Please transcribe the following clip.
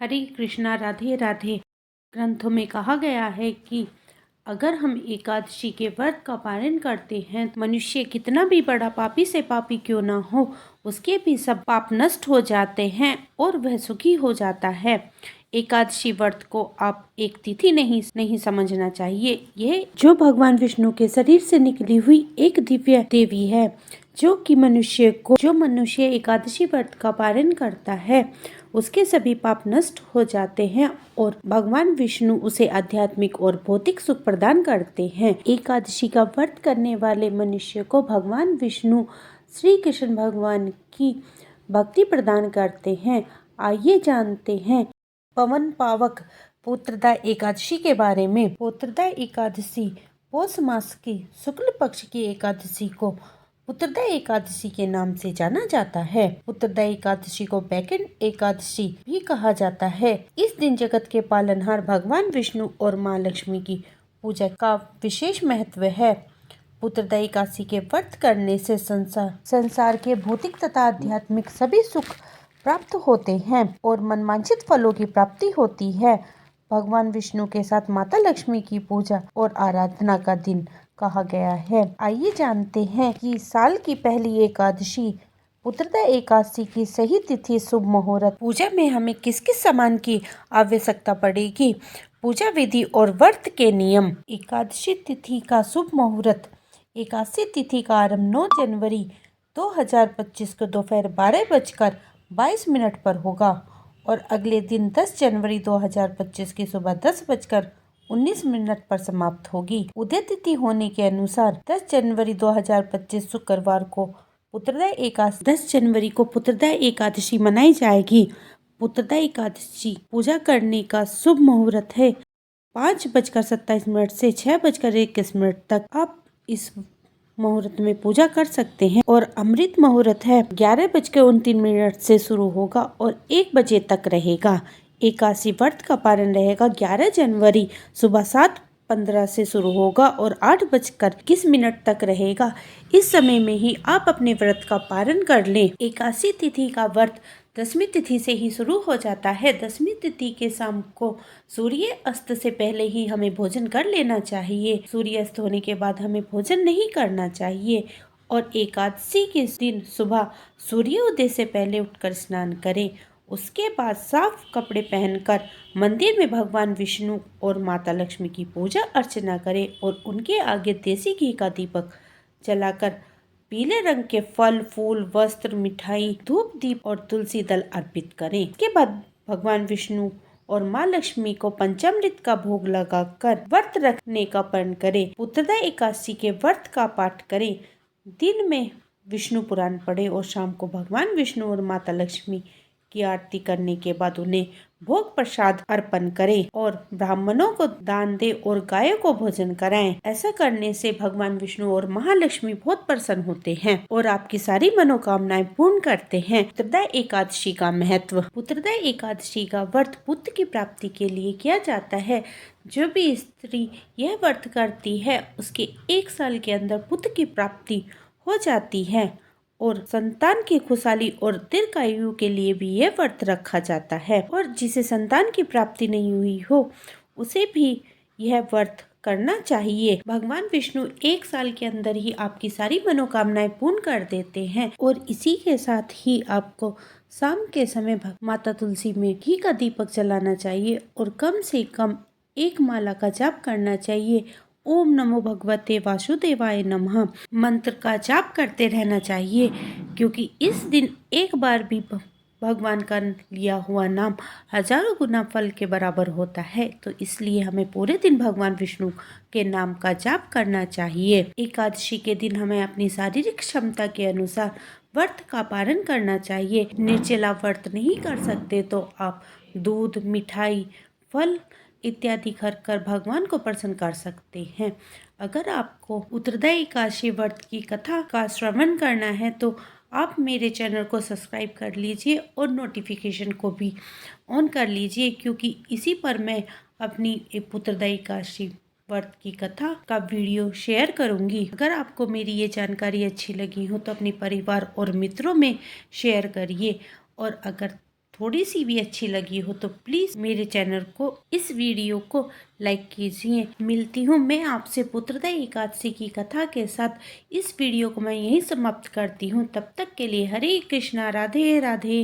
हरे कृष्णा, राधे राधे। ग्रंथों में कहा गया है कि अगर हम एकादशी के व्रत का पालन करते हैं तो मनुष्य कितना भी बड़ा पापी से पापी क्यों ना हो, उसके भी सब पाप नष्ट हो जाते हैं और वह सुखी हो जाता है। एकादशी व्रत को आप एक तिथि नहीं समझना चाहिए। यह जो भगवान विष्णु के शरीर से निकली हुई एक दिव्य देवी है, जो मनुष्य एकादशी व्रत का पालन करता है उसके सभी पाप नष्ट हो जाते हैं और भगवान विष्णु उसे आध्यात्मिक और भौतिक सुख प्रदान करते हैं। एकादशी का व्रत करने वाले मनुष्य को भगवान विष्णु श्री कृष्ण भगवान की भक्ति प्रदान करते हैं। आइए जानते हैं पवन पावक पुत्रदा एकादशी के बारे में। पुत्रदा एकादशी पौष मास की शुक्ल पक्ष की एकादशी को पुत्रदा एकादशी के नाम से जाना जाता है। पुत्रदा एकादशी को बैकुंठ एकादशी भी कहा जाता है। इस दिन जगत के पालनहार भगवान विष्णु और माँ लक्ष्मी की पूजा का विशेष महत्व है। पुत्रदा एकादशी के व्रत करने से संसार के भौतिक तथा आध्यात्मिक सभी सुख प्राप्त होते हैं और मनवांछित फलों की प्राप्ति होती है। भगवान विष्णु के साथ माता लक्ष्मी की पूजा और आराधना का दिन कहा गया है। आइए जानते हैं कि साल की पहली एकादशी पुत्रदा एकादशी की सही तिथि, शुभ मुहूर्त, पूजा में हमें किस किस सामान की आवश्यकता पड़ेगी, पूजा विधि और व्रत के नियम। एकादशी तिथि का शुभ मुहूर्त। एकादशी तिथि का आरंभ 9 जनवरी 2025 को दोपहर 12:22 पर होगा और अगले दिन 10 जनवरी 2025 की सुबह 10:19 पर समाप्त होगी। उदय तिथि होने के अनुसार 10 जनवरी 2025 शुक्रवार को 10 जनवरी को पुत्रदा एकादशी मनाई जाएगी। पुत्रदा एकादशी पूजा करने का शुभ मुहूर्त है 5:27 से 6:21 तक। आप इस मुहूर्त में पूजा कर सकते हैं और अमृत मुहूर्त है 11:29 से शुरू होगा और 1 बजे तक रहेगा। एकादशी व्रत का पारण रहेगा 11 जनवरी सुबह 7:15 से शुरू होगा और 8:21 तक रहेगा। इस समय में ही आप अपने व्रत का पारण कर लें। एकादशी तिथि का व्रत दशमी तिथि से ही शुरू हो जाता है। दशमी तिथि के शाम को सूर्य अस्त से पहले ही हमें भोजन कर लेना चाहिए। सूर्य अस्त होने के बाद हमें भोजन नहीं करना चाहिए और एकादशी के दिन सुबह सूर्योदय से पहले उठकर स्नान करें। उसके बाद साफ कपड़े पहनकर मंदिर में भगवान विष्णु और माता लक्ष्मी की पूजा अर्चना करें और उनके आगे देसी घी का दीपक जलाकर पीले रंग के फल, फूल, वस्त्र, मिठाई, धूप, दीप और तुलसी दल अर्पित करें। इसके बाद भगवान विष्णु और माँ लक्ष्मी को पंचामृत का भोग लगाकर व्रत रखने का प्रण करें। पुत्रदा एकादशी के व्रत का पाठ करें। दिन में विष्णु पुराण पढ़े और शाम को भगवान विष्णु और माता लक्ष्मी की आरती करने के बाद उन्हें भोग प्रसाद अर्पण करें और ब्राह्मणों को दान दे और गायों को भोजन कराएं। ऐसा करने से भगवान विष्णु और महालक्ष्मी बहुत प्रसन्न होते हैं और आपकी सारी मनोकामनाएं पूर्ण करते हैं। पुत्रदा एकादशी का महत्व। पुत्रदा एकादशी का व्रत पुत्र की प्राप्ति के लिए किया जाता है। जो भी स्त्री यह व्रत करती है उसके 1 साल के अंदर पुत्र की प्राप्ति हो जाती है और संतान की खुशहाली और दीर्घायु के लिए भी यह व्रत रखा जाता है। और जिसे संतान की प्राप्ति नहीं हुई हो उसे भी यह व्रत करना चाहिए। भगवान विष्णु 1 साल के अंदर ही आपकी सारी मनोकामनाएं पूर्ण कर देते हैं और इसी के साथ ही आपको शाम के समय माता तुलसी में घी का दीपक जलाना चाहिए और कम से कम 1 माला का जाप करना चाहिए। ओम नमो भगवते वासुदेवाय नमः मंत्र का जाप करते रहना चाहिए, क्योंकि इस दिन एक बार भी भगवान का लिया हुआ नाम हजारों गुना फल के बराबर होता है। तो इसलिए हमें पूरे दिन भगवान विष्णु के नाम का जाप करना चाहिए। एकादशी के दिन हमें अपनी शारीरिक क्षमता के अनुसार व्रत का पालन करना चाहिए। निर्जला व्रत नहीं कर सकते तो आप दूध, मिठाई, फल इत्यादि कर भगवान को प्रसन्न कर सकते हैं। अगर आपको पुत्रदा एकादशी व्रत की कथा का श्रवण करना है तो आप मेरे चैनल को सब्सक्राइब कर लीजिए और नोटिफिकेशन को भी ऑन कर लीजिए, क्योंकि इसी पर मैं अपनी पुत्रदा एकादशी व्रत की कथा का वीडियो शेयर करूंगी। अगर आपको मेरी ये जानकारी अच्छी लगी हो तो अपने परिवार और मित्रों में शेयर करिए और अगर थोड़ी सी भी अच्छी लगी हो तो प्लीज मेरे चैनल को, इस वीडियो को लाइक कीजिए। मिलती हूँ मैं आपसे पुत्रदा एकादशी की कथा के साथ। इस वीडियो को मैं यहीं समाप्त करती हूँ। तब तक के लिए हरे कृष्णा, राधे राधे।